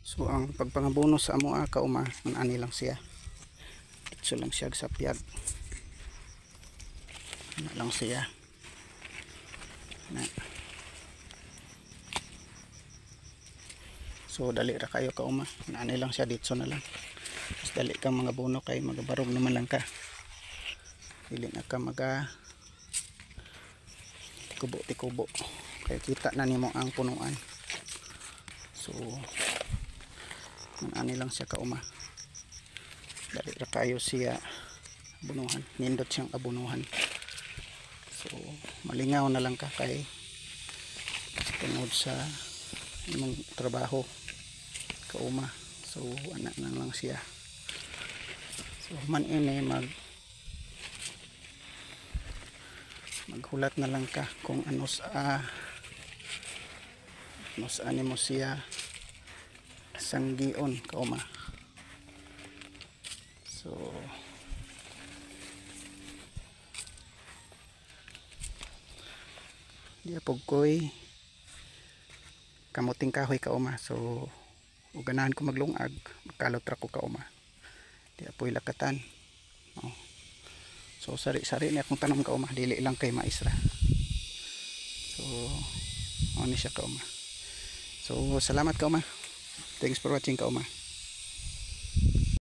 So ang pagpangabono sa amo kauma, ani lang siya. Itso lang siya sa piyag. Na lang siya. Na. So dali ra kayo kauma. Ani lang siya ditso na lang. Mas dali ka mga bono kay magabarog naman lang ka. Dili na ka maga tikubo kaya kita na nimo ang punuan. So ani lang siya kauma, dali ra kayo siya abunuhan, nindot siyang abunuhan. So malingaw na lang ka kay tungod sa imong trabaho kauma. So ana na lang siya. So man ini maghulat na lang ka kung ano sa mo siya sanggion kauma. So di apog koy kamuting kahoy kauma. So uganahan ko maglungag, magkalot ra ko kauma. Di apoy lakatan. Oh. So sari-sari na akong tanom kauma, dili lang kay maisra. So ano siya kauma. So salamat kauma. Thanks for watching kauma.